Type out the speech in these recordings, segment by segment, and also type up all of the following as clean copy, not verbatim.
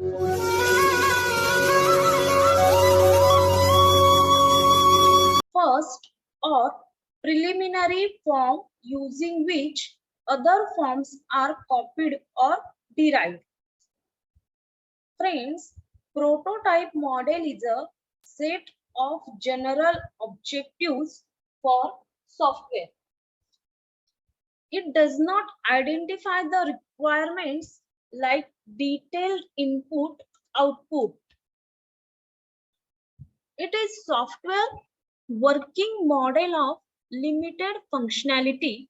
First or preliminary form using which other forms are copied or derived. Friends, prototype model is a set of general objectives for software. It does not identify the requirements like detailed input, output. It is software working model of limited functionality.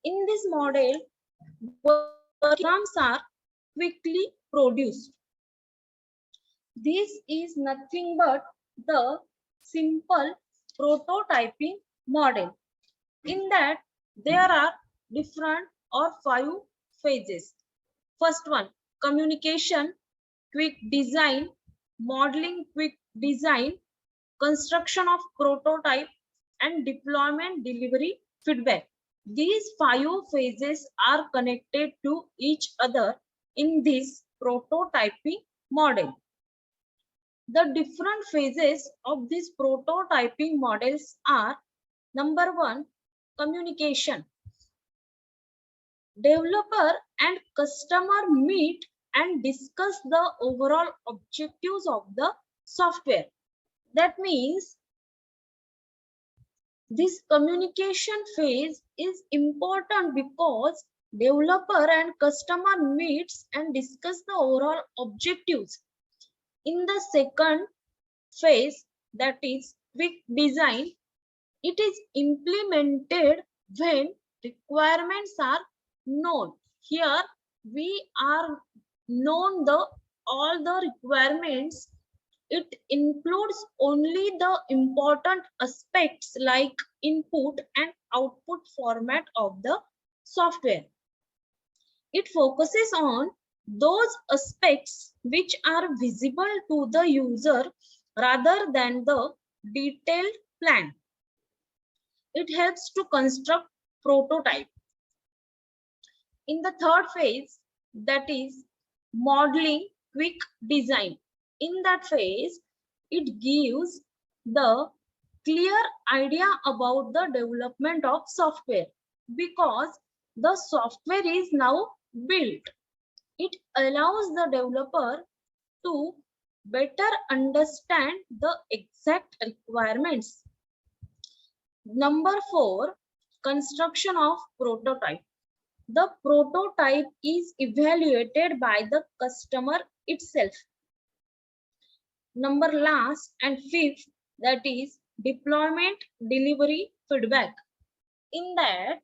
In this model, programs are quickly produced. This is nothing but the simple prototyping model. In that, there are different or 5 phases. First one, communication, quick design, modeling, quick design, construction of prototype, and deployment, delivery, feedback. These 5 phases are connected to each other in this prototyping model. The different phases of these prototyping models are: number 1, communication. Developer and customer meet and discuss the overall objectives of the software. That means this communication phase is important because developer and customer meets and discuss the overall objectives. In the second phase, that is quick design, it is implemented when requirements are known. Here we are known all the requirements. It includes only the important aspects like input and output format of the software. It focuses on those aspects which are visible to the user rather than the detailed plan. It helps to construct prototype. In the third phase, that is modeling, quick design. In that phase, it gives the clear idea about the development of software because the software is now built. It allows the developer to better understand the exact requirements. Number 4, construction of prototype. The prototype is evaluated by the customer itself. Number last and 5th, that is deployment, delivery, feedback. In that,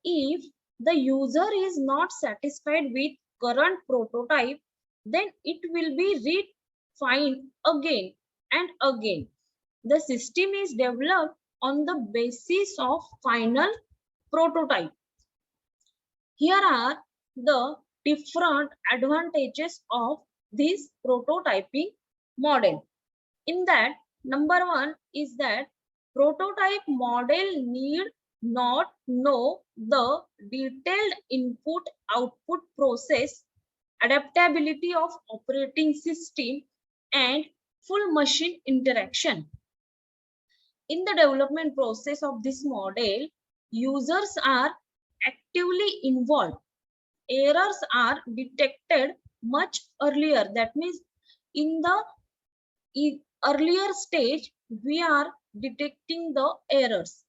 if the user is not satisfied with current prototype, then it will be refined again and again. The system is developed on the basis of final prototype. Here are the different advantages of this prototyping model. In that, number 1 is that prototype model need not know the detailed input output process, adaptability of operating system, and full machine interaction. In the development process of this model, users are actively involved. Errors are detected much earlier. That means in the earlier stage, we are detecting the errors.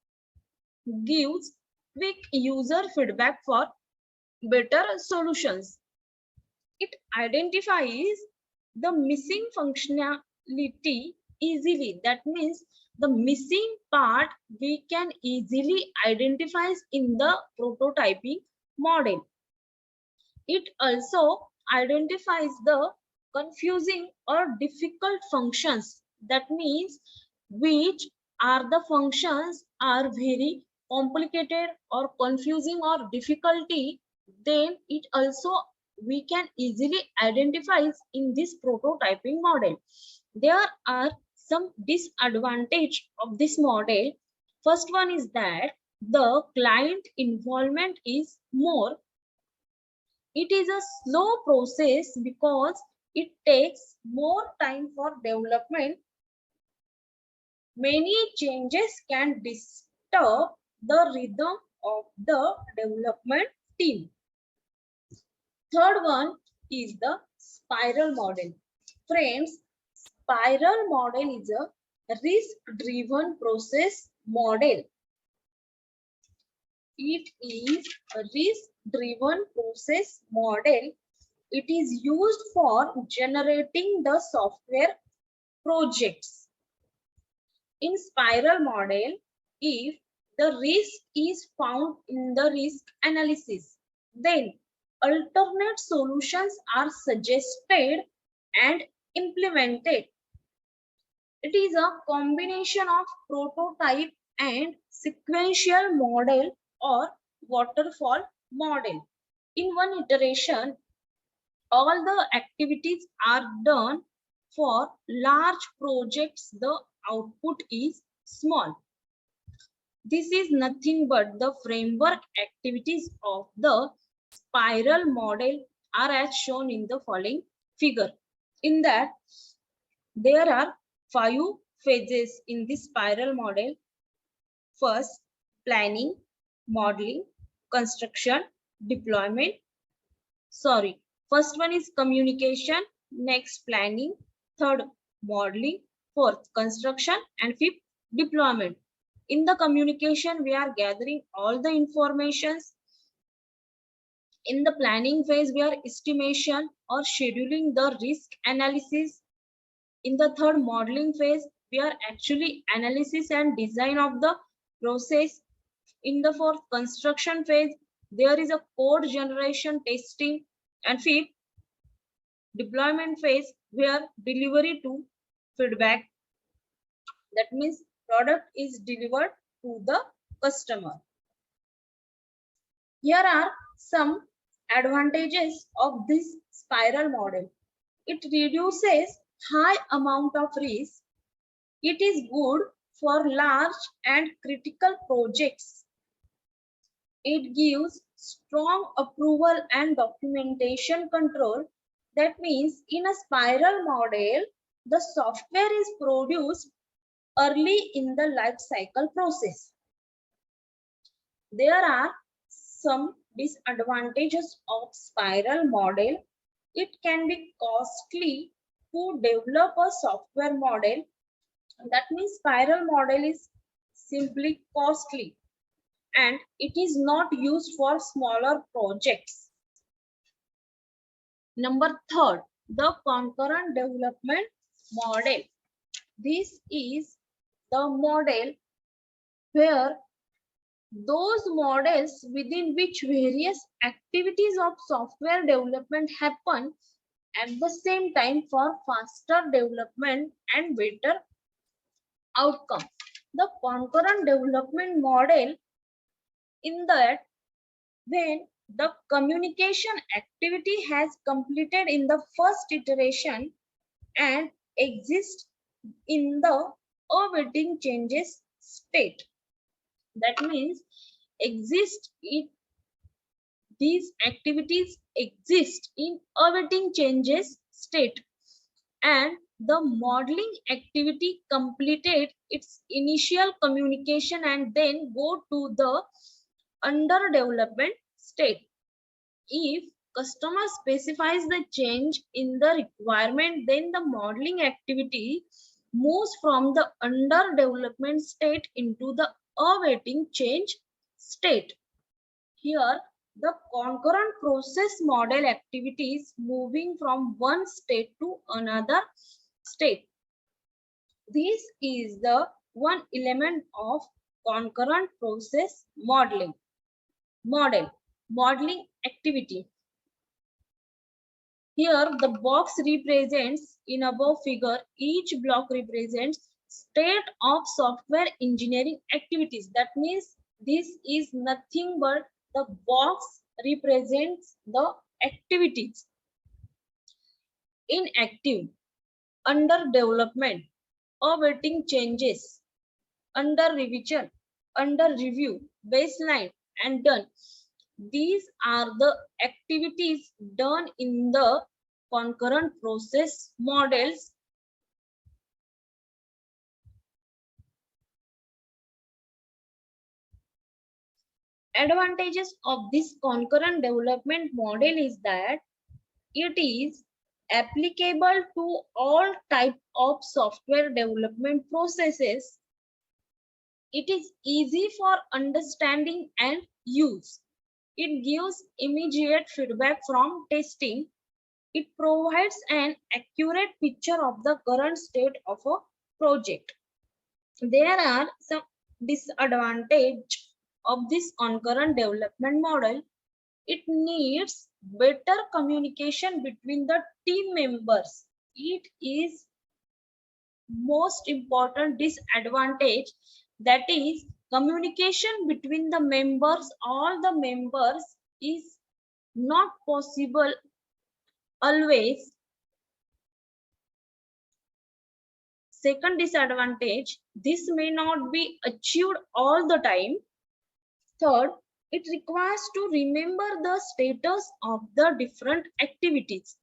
Gives quick user feedback for better solutions. It identifies the missing functionality easily. That means the missing part we can easily identify in the prototyping model. It also identifies the confusing or difficult functions. That means which are the functions are very complicated or confusing or difficulty, then it also we can easily identify in this prototyping model. There are some disadvantage of this model. First one is that the client involvement is more. It is a slow process because it takes more time for development. Many changes can disturb the rhythm of the development team. Third one is the spiral model. Friends, spiral model is a risk-driven process model. It is a risk-driven process model. It is used for generating the software projects. In spiral model, if the risk is found in the risk analysis, then alternate solutions are suggested and implemented. It is a combination of prototype and sequential model or waterfall model. In one iteration, all the activities are done. For large projects, the output is small. This is nothing but the framework activities of the spiral model are as shown in the following figure. In that, there are 5 phases in this spiral model. First, planning, modeling, construction, deployment. First one is communication, next planning, third modeling, fourth construction, and fifth deployment. In the communication, we are gathering all the informations. In the planning phase, we are estimation or scheduling the risk analysis. In the third modeling phase, we are actually analysis and design of the process. In the fourth construction phase, there is a code generation testing. And fifth, deployment phase, where delivery to feedback. That means product is delivered to the customer. Here are some advantages of this spiral model. It reduces high amount of risk. It is good for large and critical projects. It gives strong approval and documentation control. That means in a spiral model, the software is produced early in the life cycle process. There are some disadvantages of spiral model. It can be costly to develop a software model. That means spiral model is simply costly and it is not used for smaller projects. Number third, the concurrent development model. This is the model where those models within which various activities of software development happen at the same time for faster development and better outcome. The concurrent development model, in that when the communication activity has completed in the first iteration and exists in the awaiting changes state. That means these activities exist in awaiting changes state, and the modeling activity completed its initial communication and then go to the under development state. If customer specifies the change in the requirement, then the modeling activity moves from the under development state into the awaiting change state. Here, the concurrent process model activities moving from one state to another state. This is the one element of concurrent process modeling activity. Here the box represents in above figure, each block represents state of software engineering activities. That means this is nothing but the box represents the activities. Inactive, under development, awaiting changes, under revision, under review, baseline, and done. These are the activities done in the concurrent process models. Advantages of this concurrent development model is that it is applicable to all types of software development processes. It is easy for understanding and use. It gives immediate feedback from testing. It provides an accurate picture of the current state of a project. There are some disadvantages of this concurrent development model. It needs better communication between the team members. It is most important disadvantage, that is communication between the members, all the members, is not possible always. Second disadvantage, this may not be achieved all the time. Third, it requires to remember the status of the different activities.